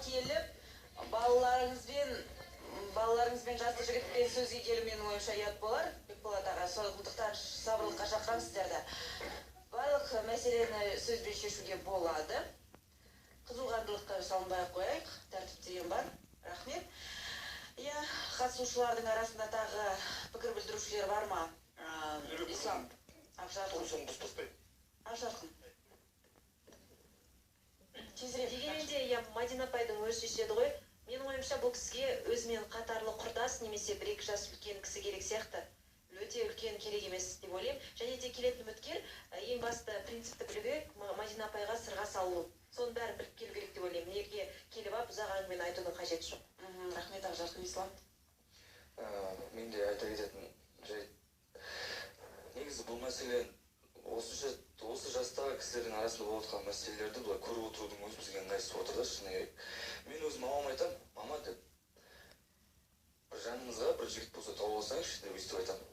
келіп, балаларыңызбен жасты жігітпен сөзге келу менің ойымша ұят болар. Бекболат аға, сондықтан сабырлыққа шақырамыздар да. Барлық мәселені сөзбен шешуге болады. Қызуғандылыққа салынбай қояйық, тәртіп деген бар. Рахмет. Қатысушылардың арасында тағы пікір білдірушілер бар ма? Ислам, Ақжарқын. Ақжарқын. Дегенде, Мадина апайдың өзі шешеді ғой. Менің ойымша бұл кісіге өзімен қатарлы құрдас немесе бір-екі жас үлкен кісі керек сияқты. Өте үлкен керек емес деп ойлаймын. Және де келетін үміткер ең басты принципті білуге Мадина апайға сырға салу. Соның бәрін біліп келу керек деп ойлаймын. Неге келіп ап ұзақ әңгімені айтудың қажеті жоқ. Рахмет, Ақжарқын. Ислам. Мен де айта кететін жай. Негізі бұл мәселе осы жастағы кісілердің арасында болып жатқан мәселелерді былай көріп отырудың өзі бізге ыңғайсыз отыр да, шыны керек. Мен өз мамама айтамын, мама деп, бір жаныңызға бір жігіт болса тауып алсаңызшы деп өйстіп айтамын.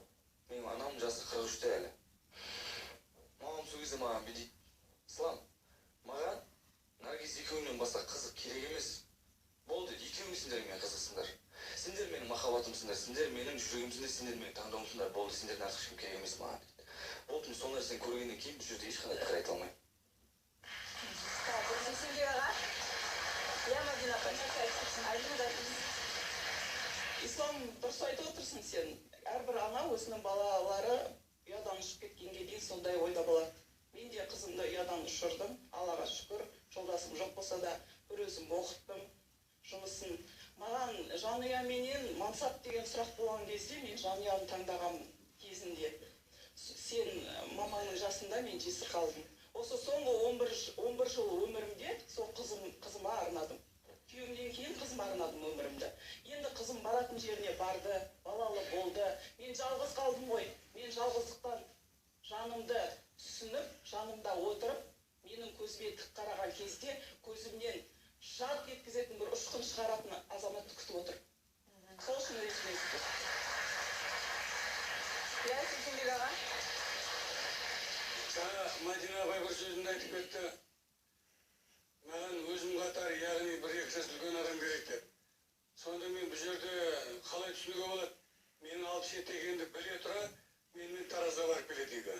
Менің анамның жасы 43-те әлі. Мамам сол кезде маған дейді, Ислам, маған Наргиз екеуінен басқа қызық керек емес. Болды, екеуің сендермен қызықсыңдар. Сендер менің махаббатымсыңдар, сендер менің жүрегімсіңдер, сендер менің таңдауымсыңдар. Болды, сендердің артық ешкім керек емес маған дейді. Болды, мен сол нәрсені көргеннен кейін бұл жерде ешқандай пікір айта алмаймын. Ислам, дұрыс айтып отырсың сен. Әрбір ана өзінің балалары ұядан ұшып кеткенге дейін сондай ойда болады. Мен де қызымды ұядан ұшырдым, Аллаға шүкір, жолдасым жоқ болса да бір өзім оқыттым жұмысын. Маған жанұяменен мансап деген сұрақ болған кезде мен жанұяны таңдаған кезінде сен маманың жасында мен жесір қалдым. Осы соңғы 11 жыл өмірімде сол қызыма арнадым. Күйеуімнен кейін қызыма арнадым өмірімді. Енді қызым баратын жеріне барды, балалы болды. Мен жалғыз қалдым ғой. Мен жалғыздықтан жанымды түсініп, жанымда отырып, менің көзіме тік қараған кезде көзімнен жарқ еткізетін бір ұшқын шығаратын азаматты күтіп отыр. Сол үшін ренжімейсіздер. Сүйсінбек аға. Мадина апай бір сөзінде айтып кетті. Маған өзім қатар, яғни бір-екі жас үлкен адам керек деп. Сонда мен бұл жерде қалай түсінуге болады? Менің 67 екенімді біле тұра, менімен таразға барып келеді дейді.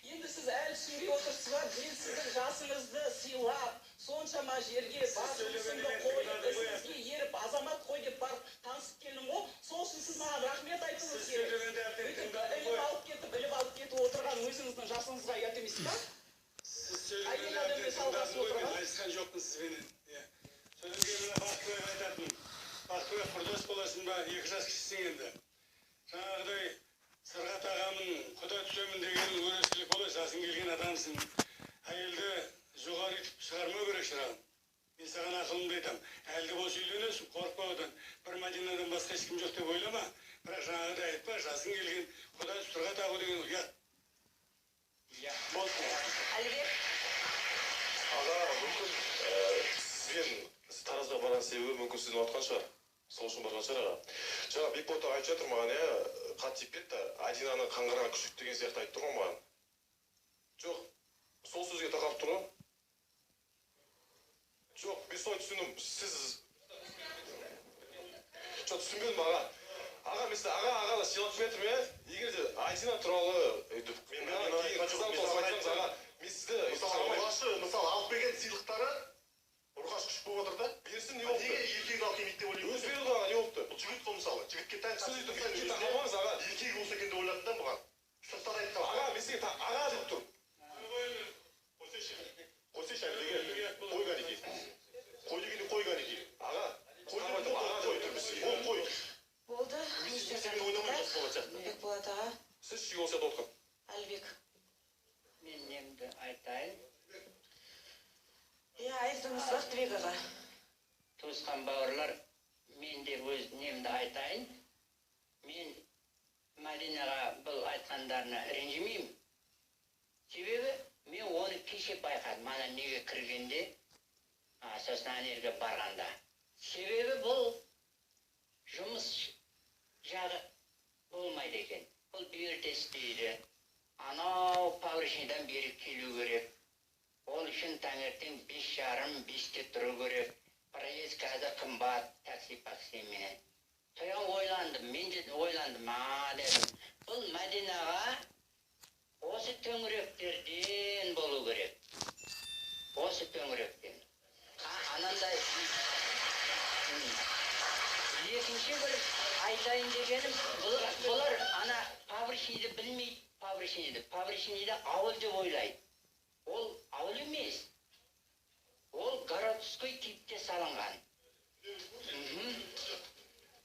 Енді сіз әлі түсінбей отырсыз ба? Мен сіздің жасыңызды сыйлап, соншама жерге барып, жұмысымды қойып, ісіңізге еріп, азамат қой деп барып танысып келдім ғой. Сол үшін сіз маған рахмет айтуыңыз керек. Біліп алып кетіп отырған өзіңіздің жасыңызға ұят емес па? Әйел адаммен салғасып отырған? Айтысқан жоқпын сізбенен. Сөзге мына Бақтыбай айтатын. Бақтыбай құрдас боласың ба? 2 жас кішісің енді. Жаңағыдай Сырғат ағамын құда түсемін дегенің өрескілік болай, жасың келген адамсың. Әйелді жоғары етіп шығармау керек шырағым. Мен саған ақылымды айтам. Әлді болса үйленесің, қорықпа одан. Бір Мадинадан басқа ешкім жоқ деп ойлама. Бірақ жаңағыдай айтпа, жасың келген құда Сырғат ағу деген ұят. Әлібек. Аға, мүмкін сізбен таразға барған себебі мүмкін сіздің отқан шығар. Сол үшін барған шығар аға. Жаңа Бекболат айтып жатыр маған, қатты тиіп кетті. Адинаны қаңғырған күшік деген сияқты айтып тұр ғой маған. Жоқ, сол сөзге тақап тұр ғой. Жоқ, мен солай түсіндім. Сіз жоқ, түсінбедім аға. Аға, мен сізді аға сыйлап жібердім, егер де Адина туралы мысалы алып берген сыйлықтары ұрғаш күшік болып отыр да. Берсін не болыпты? Неге еркек алып келмейді деп ойлаймын. Өз берді аға, не болыпты? Бұл жігіт қой мысалы. Жігітке тән еркек болса екен деп ойладым да бұған. Сырттан айтқан. Аға, мен сізге аға деп тұр. Қойсайшы әлбеге. Қой кәнеки. Қой дегенде қой кәнеки. Аға, қой. Болды. Бекболат аға. Сіз шүйге осы отқан. Әлбек. Мен немді айтайын. Айтыңыз Бақтыбек аға. Туысқан бауырлар, мен де өз немді айтайын. Мен Мадинаға бұл айтқандарына ренжімеймін. Себебі мен оны кеше байқадым, ана неге кіргенде, сосын анерге барғанда. Себебі бұл жұмыс жағы болмайды екен. Бұл берді істейді. Анау павричныйдан бері келу керек. Ол үшін таңертең 5:30-5-те тұру керек. Бір проезд қазір қымбат такси-паксименен. Соған ойландым, мен де ойландым, дедім. Бұл Мәдинаға осы төңіректерден болу керек. Осы төңіректен. Анандай екінші бір айтайын дегенім, бұлар ана Павришниді білмейді, Павришниді ауыл деп ойлайды. Ол ауыл емес. Ол городской типте салынған.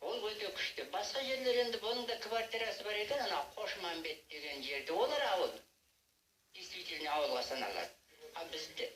Ол өте күшті. Басқа жерлер енді бұның да квартирасы бар екен, ана Қошмамбет деген жерде. Олар ауыл. Действительно ауылға саналады. А бізде,